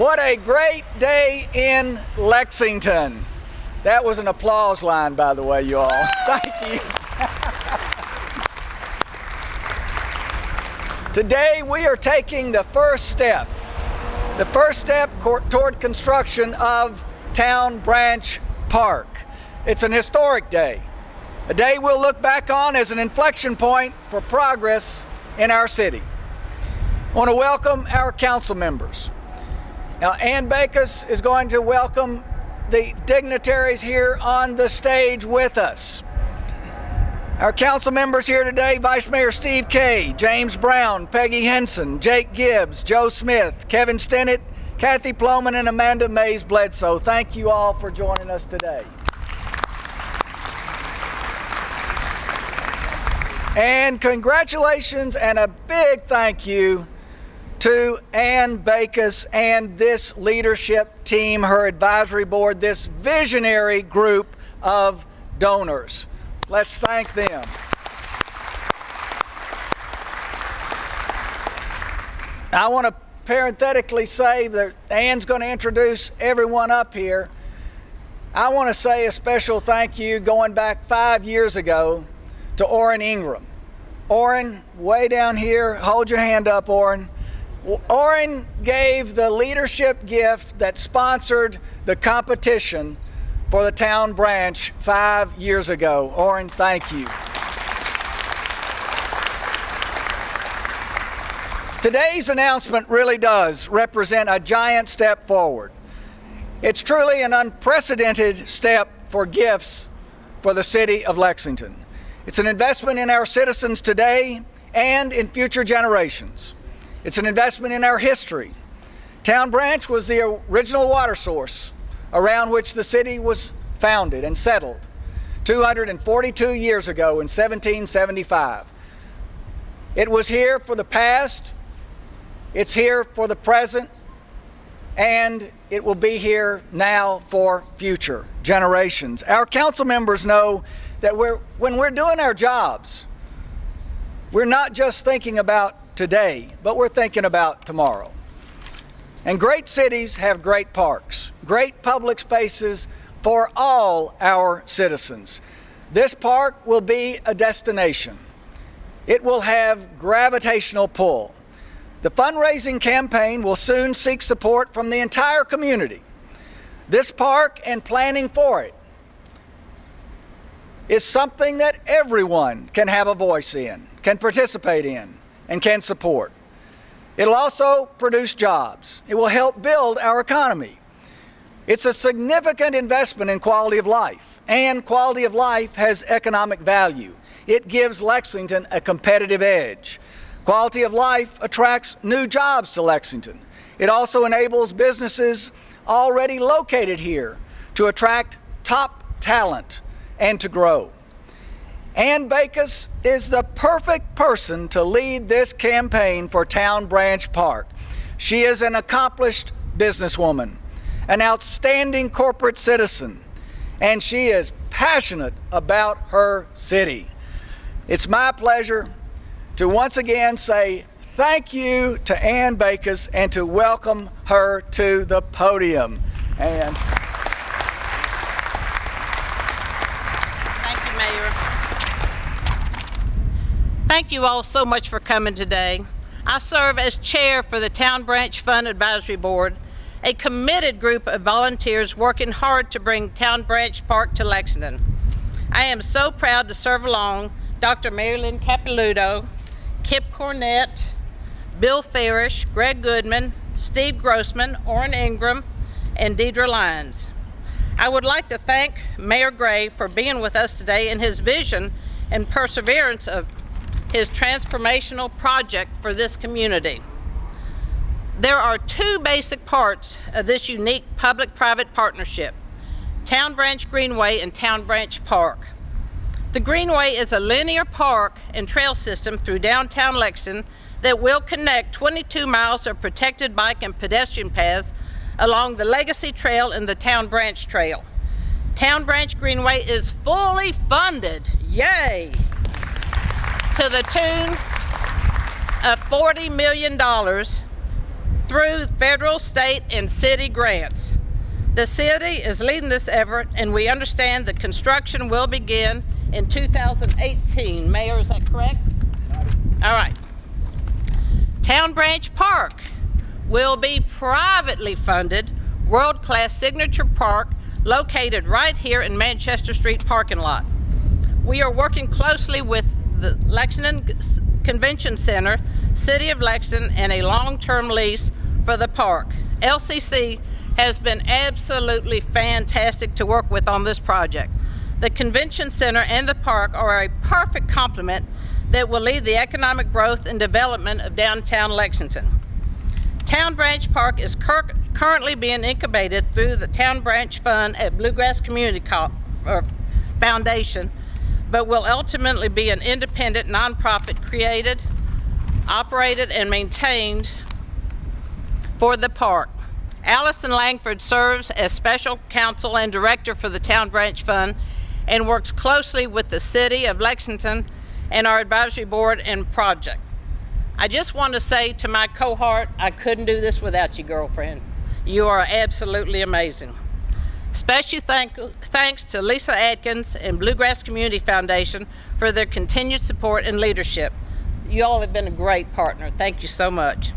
What a great day in Lexington. That was an applause line, by the way, you all. Thank you. Today we are taking the first step toward construction of Town Branch Park. It's an historic day, a day we'll look back on as an inflection point for progress in our city. I want to welcome our council members. Now, Ann Backus is going to welcome the dignitaries here on the stage with us. Our council members here today: Vice Mayor Steve Kay, James Brown, Peggy Henson, Jake Gibbs, Joe Smith, Kevin Stennett, Kathy Ploman, and Amanda Mays Bledsoe. Thank you all for joining us today. And congratulations and a big thank you to Ann Backus and this leadership team, her advisory board, this visionary group of donors. Let's thank them. I want to parenthetically say that Ann's going to introduce everyone up here. I want to say a special thank you going back 5 years ago to Orrin Ingram. Orrin, way down here, hold your hand up, Orrin. Orrin gave the leadership gift that sponsored the competition for the Town Branch 5 years ago. Orrin, thank you. Today's announcement really does represent a giant step forward. It's truly an unprecedented step for gifts for the city of Lexington. It's an investment in our citizens today and in future generations. It's an investment in our history. Town Branch was the original water source around which the city was founded and settled 242 years ago in 1775. It was here for the past, it's here for the present, and it will be here now for future generations. Our council members know that when we're doing our jobs, we're not just thinking about today, but we're thinking about tomorrow. And great cities have great parks, great public spaces for all our citizens. This park will be a destination. It will have gravitational pull. The fundraising campaign will soon seek support from the entire community. This park and planning for it is something that everyone can have a voice in, can participate in, and can support. It'll also produce jobs. It will help build our economy. It's a significant investment in quality of life, and quality of life has economic value. It gives Lexington a competitive edge. Quality of life attracts new jobs to Lexington. It also enables businesses already located here to attract top talent and to grow. Ann Backus is the perfect person to lead this campaign for Town Branch Park. She is an accomplished businesswoman, an outstanding corporate citizen, and she is passionate about her city. It's my pleasure to once again say thank you to Ann Backus and to welcome her to the podium. Ann. Thank you, Mayor. Thank you all so much for coming today. I serve as chair for the Town Branch Fund Advisory Board, a committed group of volunteers working hard to bring Town Branch Park to Lexington. I am so proud to serve along Dr. Marilyn Capilouto, Kip Cornett, Bill Farish, Greg Goodman, Steve Grossman, Orrin Ingram, and Deidre Lyons. I would like to thank Mayor Gray for being with us today and his vision and perseverance of his transformational project for this community. There are two basic parts of this unique public-private partnership: Town Branch Greenway and Town Branch Park. The Greenway is a linear park and trail system through downtown Lexington that will connect 22 miles of protected bike and pedestrian paths along the Legacy Trail and the Town Branch Trail. Town Branch Greenway is fully funded, yay, to the tune of $40 million through federal, state, and city grants. The city is leading this effort, and we understand that construction will begin in 2018. Mayor, is that correct? All right. Town Branch Park will be privately funded, world-class signature park located right here in Manchester Street parking lot. We are working closely with the Lexington Convention Center, City of Lexington, and a long-term lease for the park. LCC has been absolutely fantastic to work with on this project. The Convention Center and the park are a perfect complement that will lead the economic growth and development of downtown Lexington. Town Branch Park is currently being incubated through the Town Branch Fund at Bluegrass Community Foundation, but will ultimately be an independent nonprofit created, operated, and maintained for the park. Allison Langford serves as special counsel and director for the Town Branch Fund and works closely with the City of Lexington and our advisory board and project. I just want to say to my cohort, I couldn't do this without you, girlfriend. You are absolutely amazing. Special thanks to Lisa Atkins and Bluegrass Community Foundation for their continued support and leadership. You all have been a great partner. Thank you so much.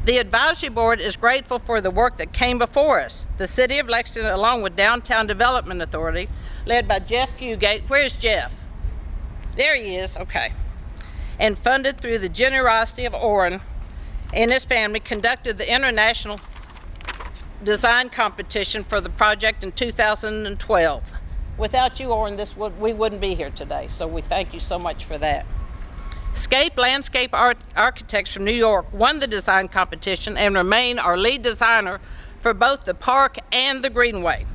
The advisory board is grateful for the work that came before us. The City of Lexington, along with Downtown Development Authority, led by Jeff Fugate. Where's Jeff? There he is, okay. And funded through the generosity of Orrin and his family, conducted the International Design Competition for the project in 2012. Without you, Orrin, we wouldn't be here today, so we thank you so much for that. Scape Landscape Architects from New York won the design competition and remain our lead designer for both the park and the Greenway.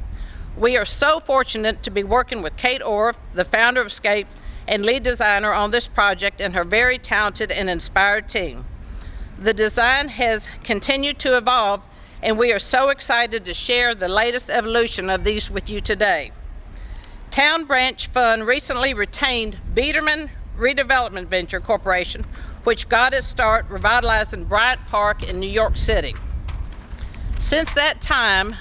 We are so fortunate to be working with Kate Orff, the founder of Scape and lead designer on this project, and her very talented and inspired team. The design has continued to evolve, and we are so excited to share the latest evolution of these with you today. Town Branch Fund recently retained Biederman Redevelopment Venture Corporation, which got its start revitalizing Bryant Park in New York City. Since that time,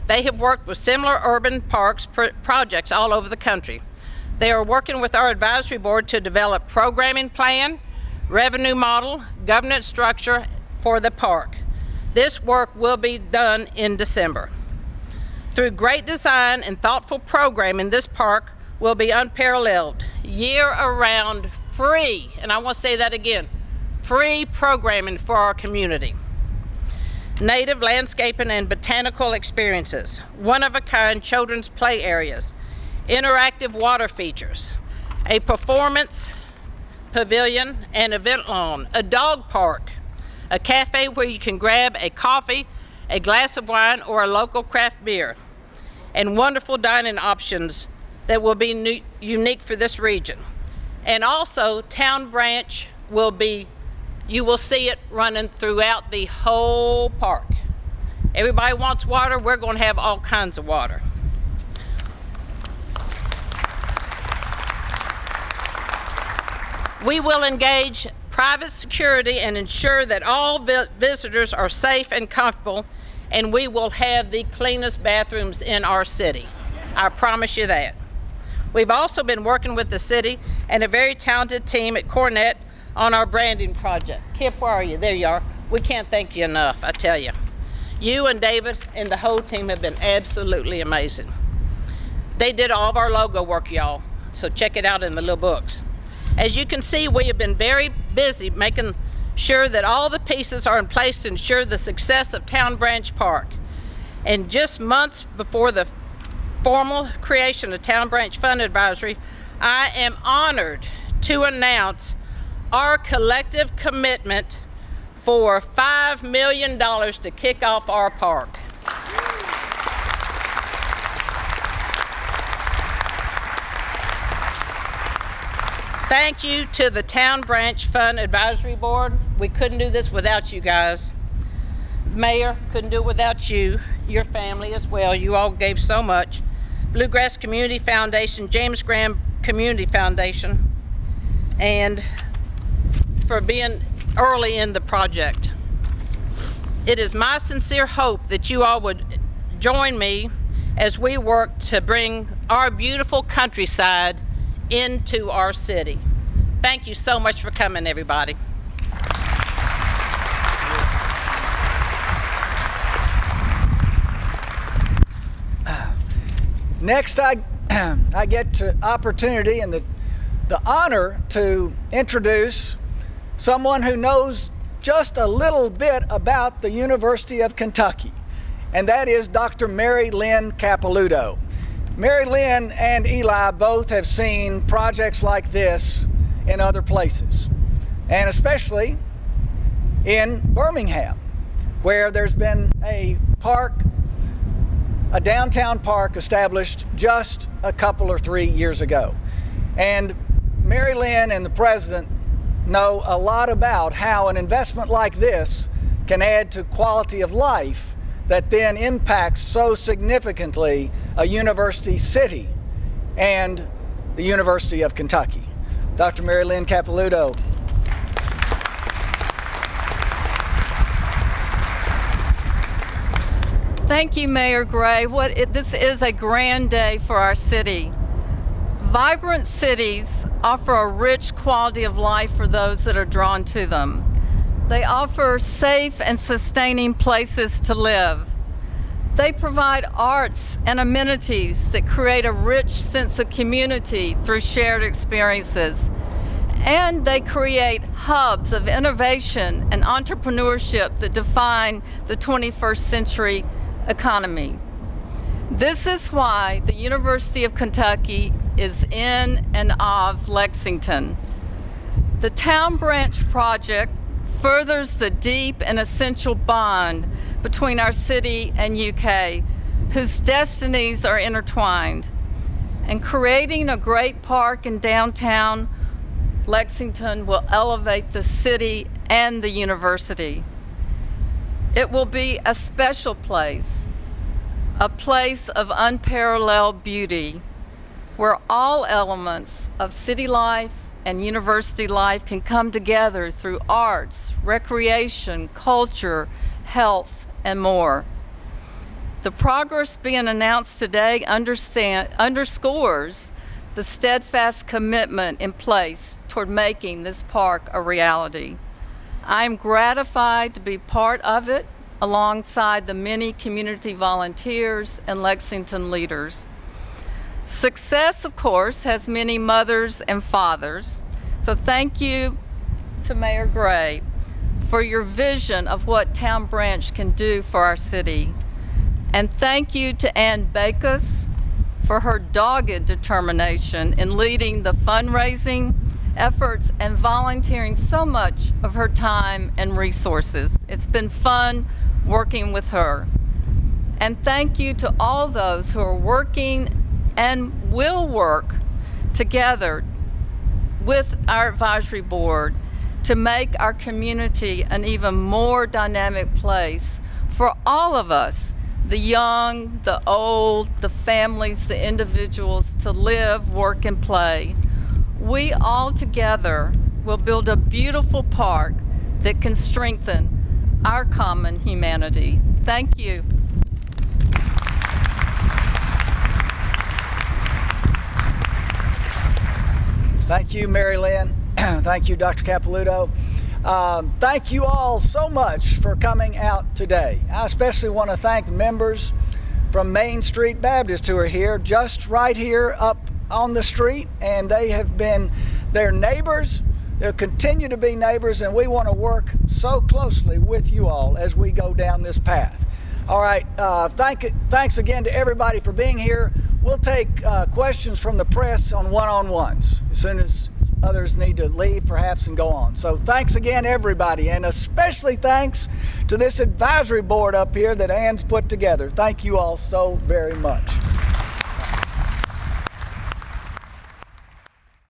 they have worked with similar urban parks projects all over the country. They are working with our advisory board to develop programming plan, revenue model, governance structure for the park. This work will be done in December. Through great design and thoughtful programming, this park will be unparalleled, year-round, free, and I want to say that again, free programming for our community. Native landscaping and botanical experiences, one-of-a-kind children's play areas, interactive water features, a performance pavilion and event lawn, a dog park, a cafe where you can grab a coffee, a glass of wine, or a local craft beer, and wonderful dining options that will be unique for this region. And also, Town Branch will be, you will see it running throughout the whole park. Everybody wants water, we're going to have all kinds of water. We will engage private security and ensure that all visitors are safe and comfortable, and we will have the cleanest bathrooms in our city. I promise you that. We've also been working with the city and a very talented team at Cornet on our branding project. Kip, where are you? There you are. We can't thank you enough, I tell you. You and David and the whole team have been absolutely amazing. They did all of our logo work, y'all, so check it out in the little books. As you can see, we have been very busy making sure that all the pieces are in place to ensure the success of Town Branch Park. And just months before the formal creation of Town Branch Fund Advisory, I am honored to announce our collective commitment for $5 million to kick off our park. Thank you to the Town Branch Fund Advisory Board. We couldn't do this without you guys. Mayor, couldn't do it without you, your family as well. You all gave so much. Bluegrass Community Foundation, James Graham Community Foundation, and for being early in the project. It is my sincere hope that you all would join me as we work to bring our beautiful countryside into our city. Thank you so much for coming, everybody. Next, I get the opportunity and the honor to introduce someone who knows just a little bit about the University of Kentucky, and that is Dr. Mary Lynn Capilouto. Mary Lynn and Eli both have seen projects like this in other places, and especially in Birmingham, where there's been a downtown park established just a couple or 3 years ago. And Mary Lynn and the president know a lot about how an investment like this can add to quality of life that then impacts so significantly a university city and the University of Kentucky. Dr. Mary Lynn Capilouto. Thank you, Mayor Gray. This is a grand day for our city. Vibrant cities offer a rich quality of life for those that are drawn to them. They offer safe and sustaining places to live. They provide arts and amenities that create a rich sense of community through shared experiences. And they create hubs of innovation and entrepreneurship that define the 21st century economy. This is why the University of Kentucky is in and of Lexington. The Town Branch project furthers the deep and essential bond between our city and UK, whose destinies are intertwined. And creating a great park in downtown Lexington will elevate the city and the university. It will be a special place, a place of unparalleled beauty, where all elements of city life and university life can come together through arts, recreation, culture, health, and more. The progress being announced today underscores the steadfast commitment in place toward making this park a reality. I am gratified to be part of it alongside the many community volunteers and Lexington leaders. Success, of course, has many mothers and fathers, so thank you to Mayor Gray for your vision of what Town Branch can do for our city. And thank you to Ann Bacus for her dogged determination in leading the fundraising efforts and volunteering so much of her time and resources. It's been fun working with her. And thank you to all those who are working and will work together with our advisory board to make our community an even more dynamic place for all of us, the young, the old, the families, the individuals, to live, work, and play. We all together will build a beautiful park that can strengthen our common humanity. Thank you. Thank you, Mary Lynn. Thank you, Dr. Capilouto. Thank you all so much for coming out today. I especially want to thank the members from Main Street Baptist who are here, just right here up on the street, and they're neighbors. They'll continue to be neighbors, and we want to work so closely with you all as we go down this path. All right, thanks again to everybody for being here. We'll take questions from the press on one-on-ones as soon as others need to leave perhaps and go on. So thanks again, everybody, and especially thanks to this advisory board up here that Ann's put together. Thank you all so very much.